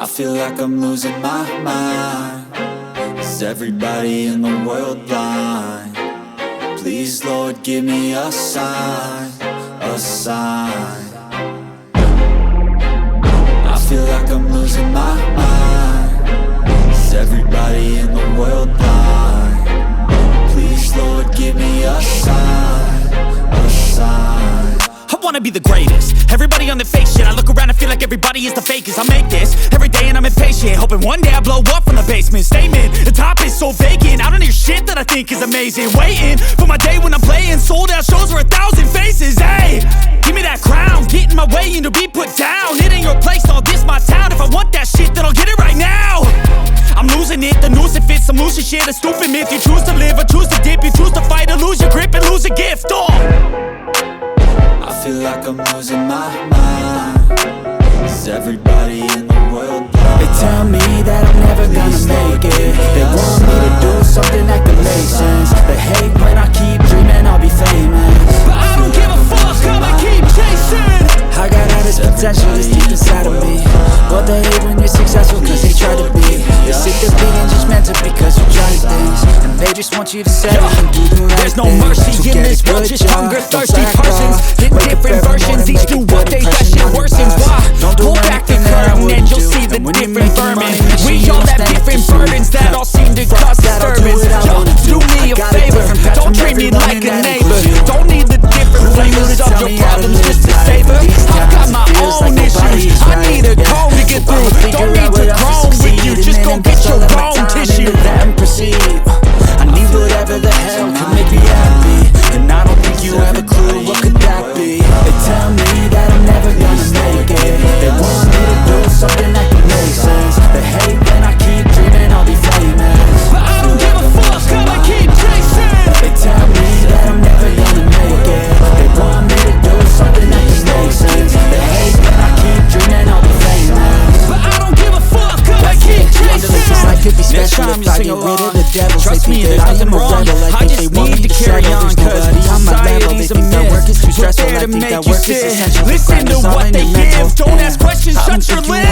I feel like I'm losing my mind. Is everybody in the world blind? Please, Lord, give me a sign, a sign. I feel like I'm losing my mind. Is everybody in the world blind? Please, Lord, give me a sign, a sign. I wanna be the greatest. Everybody on the fake shit. I look around and feel like everybody is the fakest. I make this every day and I'm impatient, hoping one day I blow up from the basement. Statement, the top is so vacant. I don't hear shit that I think is amazing. Waiting for my day when I'm playing sold out shows for 1,000 faces. Hey, give me that crown, get in my way and to be put down. It ain't your place, all this my town. If I want that shit, then I'll get it right now. I'm losing it, the noose it fits. I'm losing shit, a stupid myth. You choose to live or choose to dip. You choose to fight or lose your grip and lose a gift. I feel like I'm losing my mind. Is everybody in the world blind? They tell me that I'm never gonna make it. They want me to do something that can make sense. They hate when I keep dreaming I'll be famous, but I don't give a fuck, I'ma keep chasing. I got all this potential that's deep inside of me. But they hate when you're successful cause they try to be. They sick of being just meant to because you try things, and they just want you to settle and do the right There's no thing. mercy So in get this a world, good just job, hunger, don't thirsty slack persons. off. Get Wake up different every versions, morning, each make do a what good they that impression shit on the worsens. past. Why? Don't do Pull back the anything that I curtain and wouldn't you'll do. see the And when you're different making vermin. money, make sure We you all don't have stand at different the shoe. burdens that all seem to Fuck cause that, I'll do disturbance. what I Yo, wanna do do. me I a got a favor, different path don't from treat me everyone, like and a that neighbor. includes you. Don't need the different flavors of your problems just to savor. I got my own issues, I need a comb to get through. Don't need to groan with you, just go get your bone tissue. I need whatever the hell can make me happy, and I don't think you have a clue what could that be. They tell me that I'm never gonna make it. They want me to do something that can make sense. They hate when I keep dreaming I'll be famous, but I don't give a fuck, I'ma keep chasing. They tell me that I'm never gonna make it. They want me to do something that can make sense. They hate when I keep dreaming I'll be famous, but I don't give a fuck, I'ma keep chasing. I could be Next special time if you I sing get rid along, of the devils. trust me, there's nothing wrong. I just need to carry on, cause society's a myth. We're there to make you sit. Listen to what they give. Don't ask questions, shut your lid.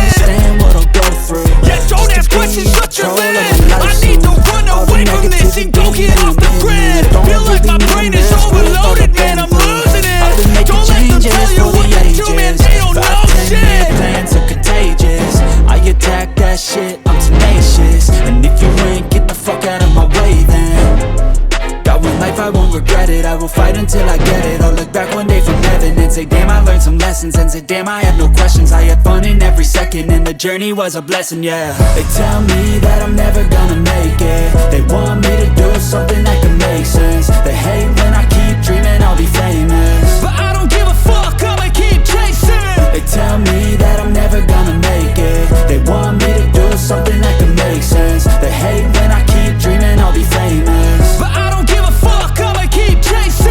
What I'll go through. Yeah, don't ask questions, shut your lid. I need to run away from this and go get off the grid. Feel like my brain is overloaded, man, I'm losing it. Don't let them tell you what to do, man, they don't know shit. Plans are contagious. I attack that shit, I'm tenacious. And if you ain't, get the fuck out of my way then. Got one life, I won't regret it. I will fight until I get it. I'll look back one day from heaven and say, damn, I learned some lessons. And say, damn, I had no questions. I had fun in every second, and the journey was a blessing, yeah. They tell me that I'm never gonna make it. They want me to do something that can make sense. They hate when I keep dreaming I'll be famous, but I don't give a fuck, I'ma keep chasing. They tell me that I'm never gonna make it. They want me to do something that can make sense. They hate when I keep dreaming I'll be famous, but I don't give a fuck, I'ma keep chasing.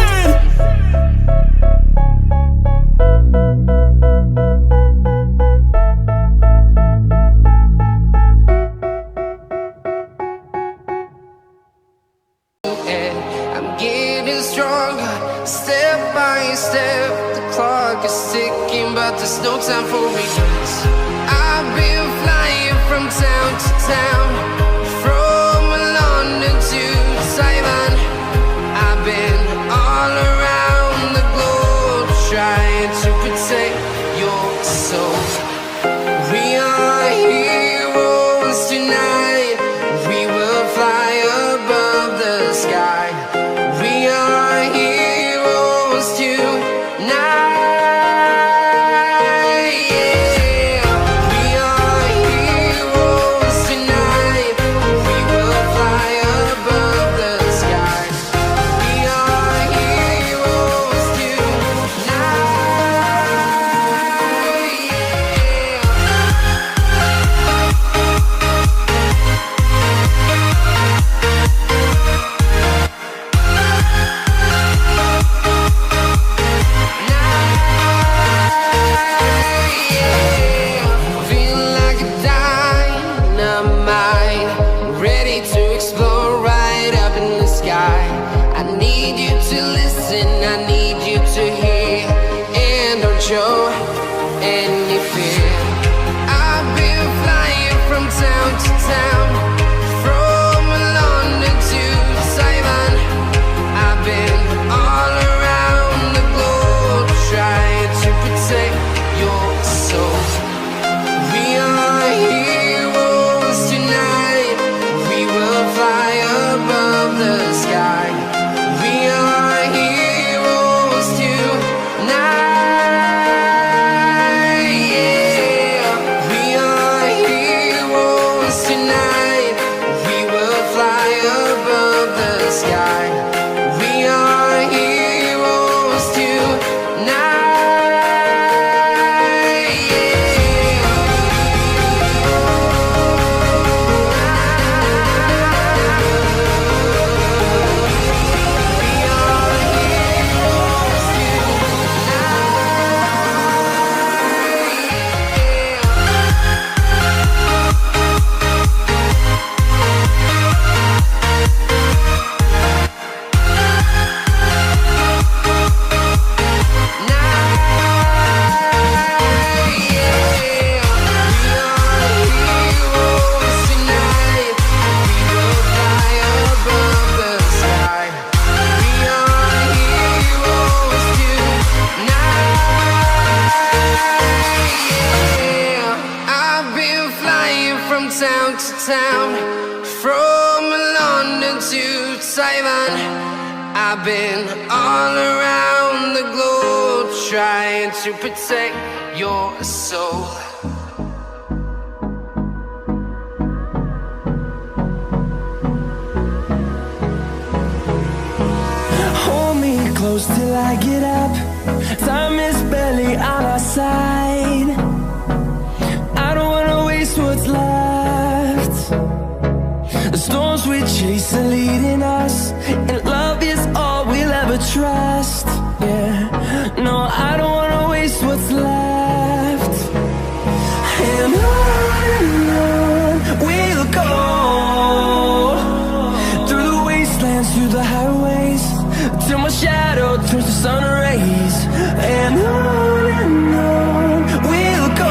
I'm getting stronger, step by step. The clock is ticking, but there's no time for me. I've been flying from town to town, from London to Taiwan. I've been all around the globe trying to protect your soul. We are heroes tonight. We will fly above the sky. We are heroes tonight. Yeah. town to town, from London to Taiwan. I've been all around the globe trying to protect your soul. Hold me close till I get up. Time is barely on our side. I don't wanna waste what's left. The storms we chase are leading us, and love is all we'll ever trust. Yeah, no, I don't wanna waste what's left. And on we'll go, through the wastelands, through the highways, till my shadow turns to sun rays. And on